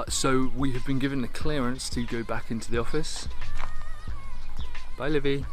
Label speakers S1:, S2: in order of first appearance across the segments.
S1: So we have been given the clearance to go back into the office. Bye, Livy.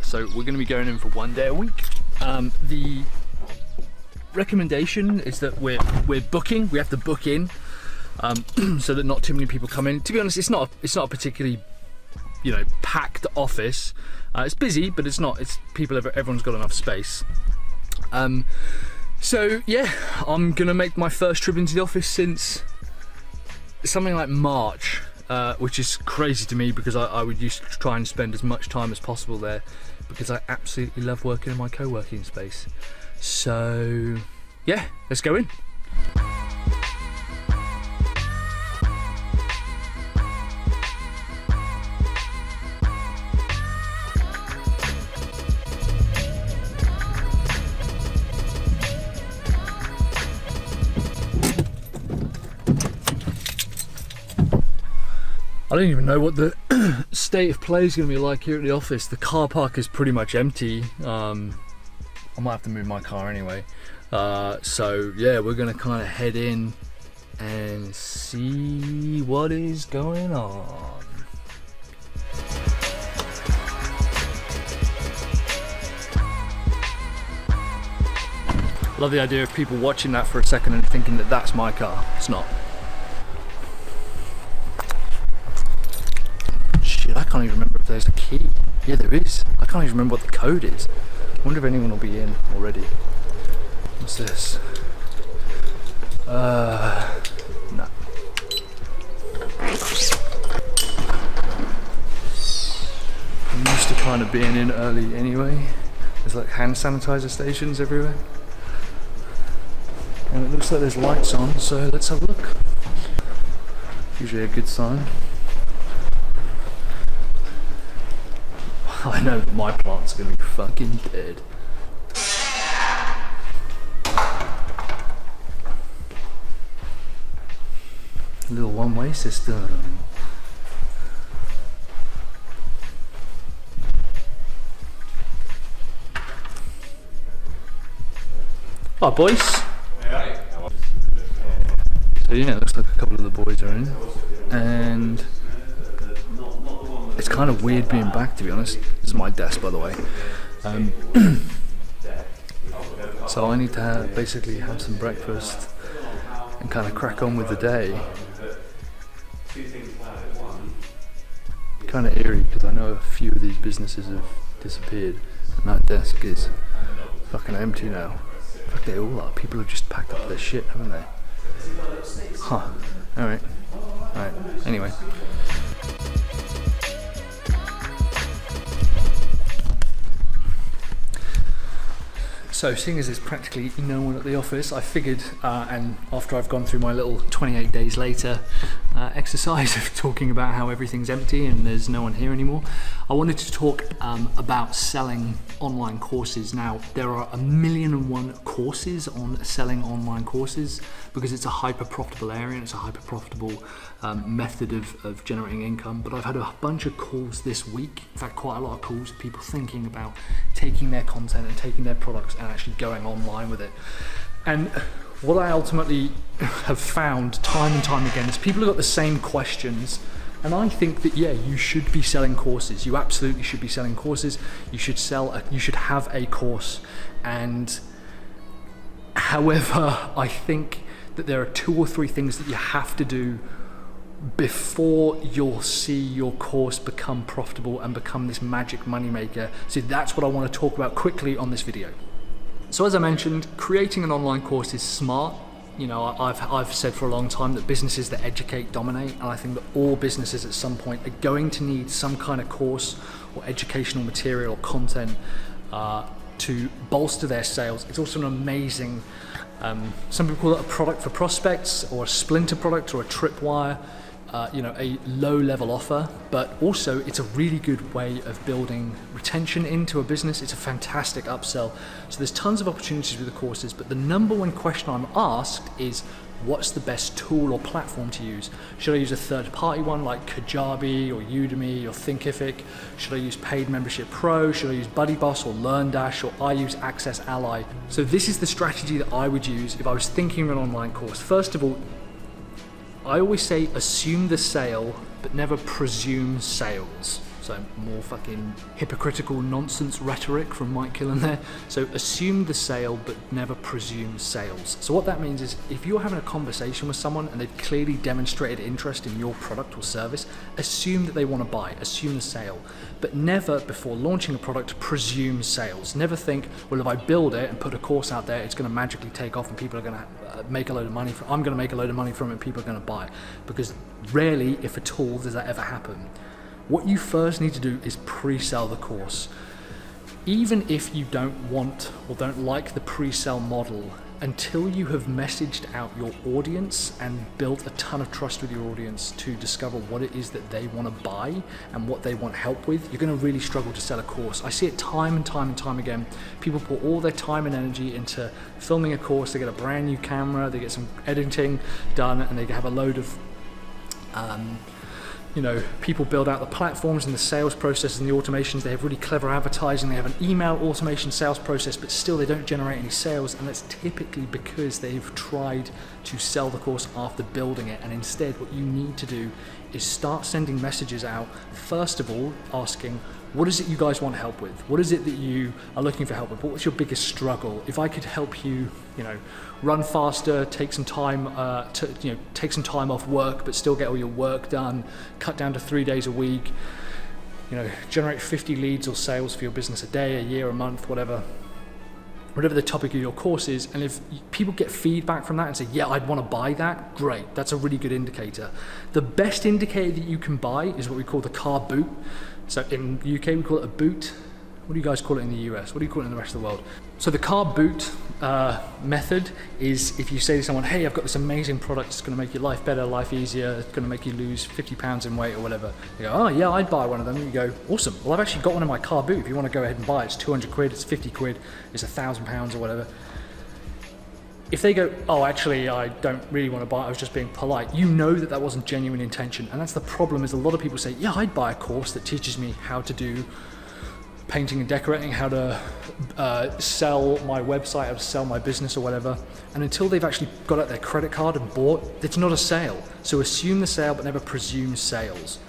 S1: So we're going to be going in for 1 day a week. The recommendation is that we're booking. We have to book in so that not too many people come in. To be honest, it's not a particularly packed office. It's busy, but it's not. It's people. Everyone's got enough space. So yeah, I'm gonna make my first trip into the office since something like March, which is crazy to me because I would used to try and spend as much time as possible there because I absolutely love working in my co-working space. So yeah, let's go in. I don't even know what the state of play is going to be like here at the office. The car park is pretty much empty. I might have to move my car anyway. So yeah, we're going to kind of head in and see what is going on. Love the idea of people watching that for a second and thinking that that's my car. It's not. I can't even remember if there's a key. Yeah, there is. I can't even remember what the code is. I wonder if anyone will be in already. What's this? No. I'm used to kind of being in early anyway. There's like hand sanitizer stations everywhere. And it looks like there's lights on, so let's have a look. Usually a good sign. I know that my plant's gonna be fucking dead. A little one-way system. Hi boys. So yeah, it looks like a couple of the boys are in. And it's kind of weird being back, to be honest. This is my desk, by the way. So I need to basically have some breakfast and kind of crack on with the day. Kind of eerie because I know a few of these businesses have disappeared and that desk is fucking empty now. In fact, they all are. People have just packed up their shit, haven't they? Huh. Alright. Anyway. So seeing as there's practically no one at the office, I figured, and after I've gone through my little 28 days later exercise of talking about how everything's empty and there's no one here anymore, I wanted to talk about selling online courses. Now, there are 1,000,001 courses on selling online courses because it's a hyper profitable area and it's a hyper profitable method of generating income. But I've had a bunch of calls this week, in fact quite a lot of calls, people thinking about taking their content and taking their products and actually going online with it. And what I ultimately have found time and time again is people have got the same questions, and I think that yeah, you should be selling courses. You absolutely should be selling courses. You should have a course. And however, I think that there are 2 or 3 things that you have to do before you'll see your course become profitable and become this magic moneymaker. So that's what I want to talk about quickly on this video. So as I mentioned, creating an online course is smart. You know, I've said for a long time that businesses that educate dominate, and I think that all businesses at some point are going to need some kind of course or educational material or content to bolster their sales. It's also an amazing, some people call it a product for prospects or a splinter product or a tripwire. a low-level offer, but also it's a really good way of building retention into a business. It's a fantastic upsell. So there's tons of opportunities with the courses, but the number one question I'm asked is, what's the best tool or platform to use? Should I use a third-party one like Kajabi or Udemy or Thinkific? Should I use Paid Membership Pro? Should I use BuddyBoss or LearnDash, or I use Access Ally? So this is the strategy that I would use if I was thinking of an online course. First of all, I always say assume the sale, but never presume sales. So more fucking hypocritical nonsense rhetoric from Mike Killen there. So assume the sale, but never presume sales. So what that means is if you're having a conversation with someone and they've clearly demonstrated interest in your product or service, assume that they want to buy, assume the sale. But never, before launching a product, presume sales. Never think, well, if I build it and put a course out there, it's going to magically take off and people are going to make a load of money from it. I'm going to make a load of money from it and people are going to buy it. Because rarely, if at all, does that ever happen. What you first need to do is pre-sell the course. Even if you don't want or don't like the pre-sell model, until you have messaged out your audience and built a ton of trust with your audience to discover what it is that they want to buy and what they want help with, you're going to really struggle to sell a course. I see it time and time and time again. People put all their time and energy into filming a course. They get a brand new camera, they get some editing done, and they have a load of people build out the platforms and the sales processes and the automations. They have really clever advertising. They have an email automation sales process, but still they don't generate any sales. And that's typically because they've tried to sell the course after building it. And instead, what you need to do is start sending messages out. First of all, asking, what is it you guys want help with? What is it that you are looking for help with? What's your biggest struggle? If I could help you, run faster, take some time off work, but still get all your work done, cut down to 3 days a week, generate 50 leads or sales for your business a day, a year, a month, whatever the topic of your course is. And if people get feedback from that and say, yeah, I'd want to buy that, great. That's a really good indicator. The best indicator that you can buy is what we call the car boot. So in the UK, we call it a boot. What do you guys call it in the US? What do you call it in the rest of the world? So the car boot method is if you say to someone, hey, I've got this amazing product, it's going to make your life better, life easier, it's going to make you lose 50 pounds in weight or whatever. You go, oh yeah, I'd buy one of them. And you go, awesome. Well, I've actually got one in my car boot. If you want to go ahead and buy it, it's 200 quid, it's 50 quid, it's 1,000 pounds or whatever. If they go, oh, actually, I don't really want to buy it, I was just being polite, you know that wasn't genuine intention. And that's the problem, is a lot of people say, yeah, I'd buy a course that teaches me how to do painting and decorating, how to sell my website, how to sell my business or whatever. And until they've actually got out their credit card and bought, it's not a sale. So assume the sale, but never presume sales.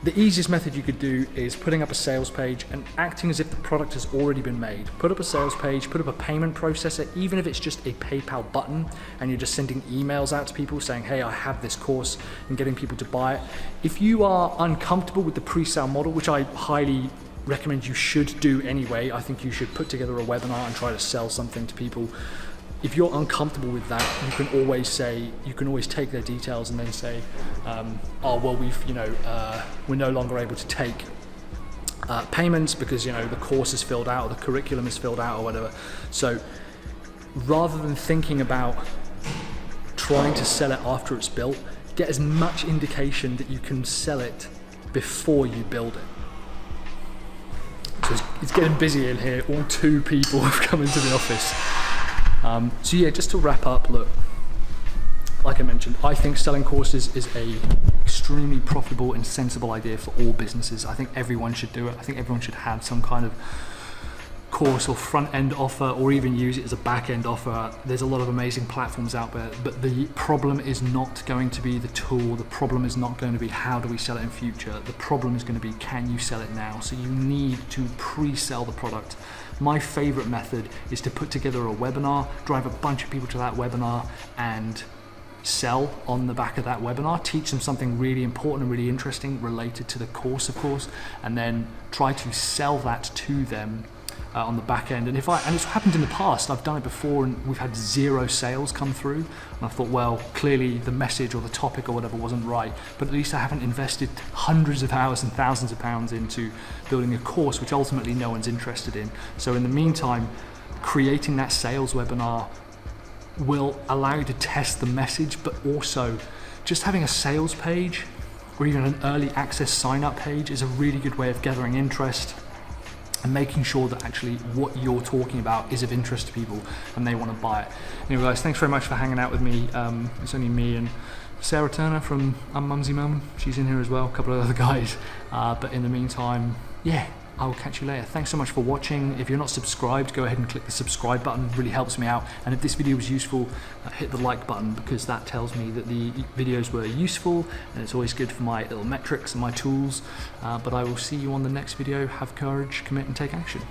S1: The easiest method you could do is putting up a sales page and acting as if the product has already been made. Put up a sales page, put up a payment processor, even if it's just a PayPal button and you're just sending emails out to people saying, hey, I have this course, and getting people to buy it. If you are uncomfortable with the pre-sale model, which I highly recommend you should do anyway, I think you should put together a webinar and try to sell something to people. If you're uncomfortable with that, you can always take their details and then say, oh, well, we're no longer able to take payments because, the course is filled out or the curriculum is filled out or whatever. So rather than thinking about trying to sell it after it's built, get as much indication that you can sell it before you build it. So it's getting busy in here. All 2 people have come into the office. So yeah, just to wrap up, look, like I mentioned, I think selling courses is a extremely profitable and sensible idea for all businesses. I think everyone should do it. I think everyone should have some kind of course or front end offer, or even use it as a back end offer. There's a lot of amazing platforms out there, but the problem is not going to be the tool. The problem is not going to be how do we sell it in future. The problem is going to be, can you sell it now? So you need to pre-sell the product. My favorite method is to put together a webinar, drive a bunch of people to that webinar and sell on the back of that webinar, teach them something really important and really interesting related to the course, of course, and then try to sell that to them on the back end. And it's happened in the past, I've done it before and we've had 0 sales come through, and I thought, well, clearly the message or the topic or whatever wasn't right, but at least I haven't invested hundreds of hours and thousands of pounds into building a course which ultimately no one's interested in. So in the meantime, creating that sales webinar will allow you to test the message, but also just having a sales page or even an early access sign up page is a really good way of gathering interest and making sure that actually what you're talking about is of interest to people and they want to buy it. Anyway guys, thanks very much for hanging out with me. It's only me and Sarah Turner from Mumsy Mum. She's in here as well, a couple of other guys. But in the meantime, yeah, I will catch you later. Thanks so much for watching. If you're not subscribed, go ahead and click the subscribe button. It really helps me out. And if this video was useful, hit the like button, because that tells me that the videos were useful, and it's always good for my little metrics and my tools. But I will see you on the next video. Have courage, commit, and take action.